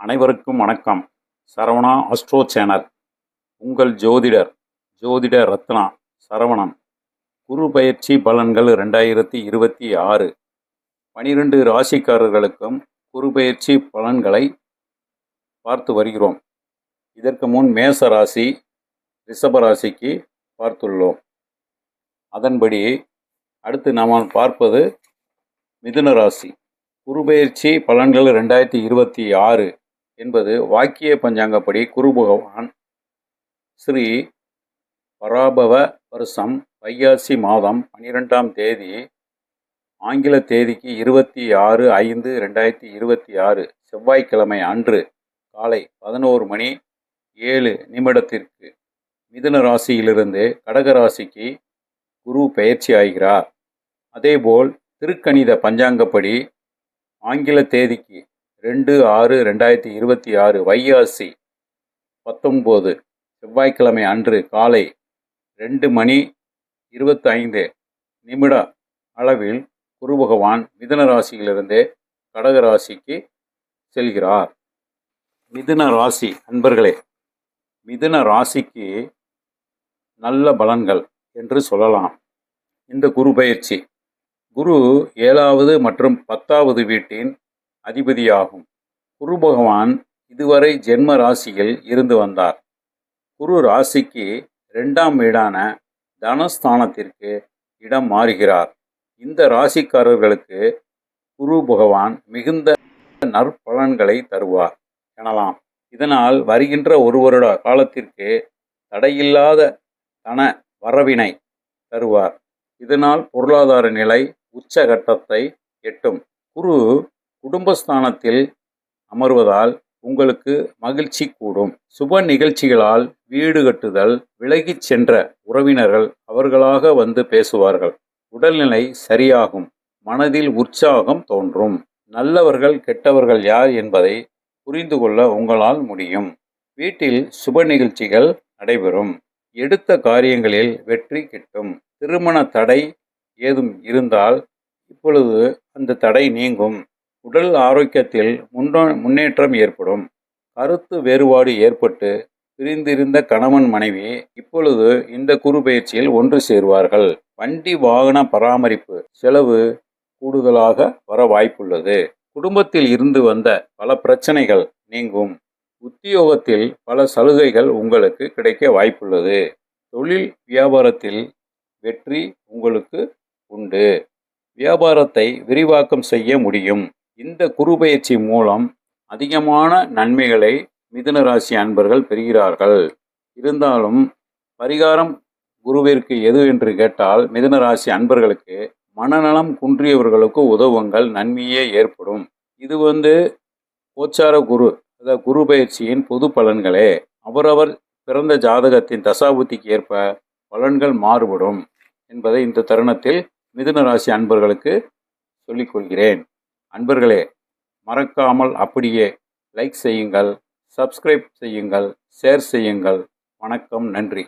அனைவருக்கும் வணக்கம். Saravana astro channel. உங்கள் ஜோதிட ரத்னா சரவணன். குரு பயிற்சி பலன்கள் 2026 12 ராசிக்காரர்களுக்கும் குரு பயிற்சி பலன்களை பார்த்து வருகிறோம். இதற்கு முன் மேச ராசி, ரிஷப ராசிக்கு பார்த்துள்ளோம். அதன்படி அடுத்து நாம் பார்ப்பது மிதுன ராசி. குரு பயிற்சி பலன்கள் 2026 என்பது வாக்கிய பஞ்சாங்கப்படி குரு பகவான் ஸ்ரீ பராபவ வருஷம் வைகாசி மாதம் 12ஆம் தேதி, ஆங்கில தேதிக்கு 26/5/2026 செவ்வாய்க்கிழமை அன்று காலை 11:07 மிதுன ராசியிலிருந்து கடக ராசிக்கு குரு பயிற்சி ஆகிறார். அதேபோல் திருக்கணித பஞ்சாங்கப்படி ஆங்கில தேதிக்கு 2/6/2026 வைகாசி 19 செவ்வாய்க்கிழமை அன்று காலை 2:25 அளவில் குரு பகவான் மிதுன ராசியிலிருந்து கடக ராசிக்கு செல்கிறார். மிதுன ராசி அன்பர்களே, மிதுன ராசிக்கு நல்ல பலன்கள் என்று சொல்லலாம். இந்த குரு பயிற்சி குரு 7வது மற்றும் 10வது வீட்டின் அதிபதியாகும். குரு பகவான் இதுவரை ஜென்ம ராசியில் இருந்து வந்தார். குரு ராசிக்கு 2ஆம் வீடான தனஸ்தானத்திற்கு இடம் மாறுகிறார். இந்த ராசிக்காரர்களுக்கு குரு பகவான் மிகுந்த நற்பலன்களை தருவார் எனலாம். இதனால் வருகின்ற ஒரு வருட காலத்திற்கு தடையில்லாத தன வரவினை தருவார். இதனால் பொருளாதார நிலை உச்சகட்டத்தை எட்டும். குரு குடும்பஸ்தானத்தில் அமர்வதால் உங்களுக்கு மகிழ்ச்சி கூடும். சுப நிகழ்ச்சிகளால் வீடு கட்டுதல், விலகிச் சென்ற உறவினர்கள் அவர்களாக வந்து பேசுவார்கள். உடல்நிலை சரியாகும். மனதில் உற்சாகம் தோன்றும். நல்லவர்கள் கெட்டவர்கள் யார் என்பதை புரிந்து கொள்ள உங்களால் முடியும். வீட்டில் சுப நிகழ்ச்சிகள் நடைபெறும். எடுத்த காரியங்களில் வெற்றி கிட்டும். திருமண தடை ஏதும் இருந்தால் இப்பொழுது அந்த தடை நீங்கும். உடல் ஆரோக்கியத்தில் முன்னேற்றம் ஏற்படும். கருத்து வேறுபாடு ஏற்பட்டு பிரிந்திருந்த கணவன் மனைவி இப்பொழுது இந்த குரு பயிற்சியில் ஒன்று சேருவார்கள். வண்டி வாகன பராமரிப்பு செலவு கூடுதலாக வர வாய்ப்புள்ளது. குடும்பத்தில் இருந்து வந்த பல பிரச்சனைகள் நீங்கும். உத்தியோகத்தில் பல சலுகைகள் உங்களுக்கு கிடைக்க வாய்ப்புள்ளது. தொழில் வியாபாரத்தில் வெற்றி உங்களுக்கு உண்டு. வியாபாரத்தை விரிவாக்கம் செய்ய முடியும். இந்த குரு பயிற்சி மூலம் அதிகமான நன்மைகளை மிதுன ராசி அன்பர்கள் பெறுகிறார்கள். இருந்தாலும் பரிகாரம் குருவிற்கு எது என்று கேட்டால், மிதுன ராசி அன்பர்களுக்கு மனநலம் குன்றியவர்களுக்கு உதவுங்கள், நன்மையே ஏற்படும். இது கோச்சார குரு, அதாவது குரு பயிற்சியின் பொது பலன்களே. அவரவர் பிறந்த ஜாதகத்தின் தசாபுத்திக்கு ஏற்ப பலன்கள் மாறுபடும் என்பதை இந்த தருணத்தில் மிதுன ராசி அன்பர்களுக்கு சொல்லிக்கொள்கிறேன். அன்பர்களே, மறக்காமல் அப்படியே லைக் செய்யுங்கள், சப்ஸ்கிரைப் செய்யுங்கள், ஷேர் செய்யுங்கள். வணக்கம், நன்றி.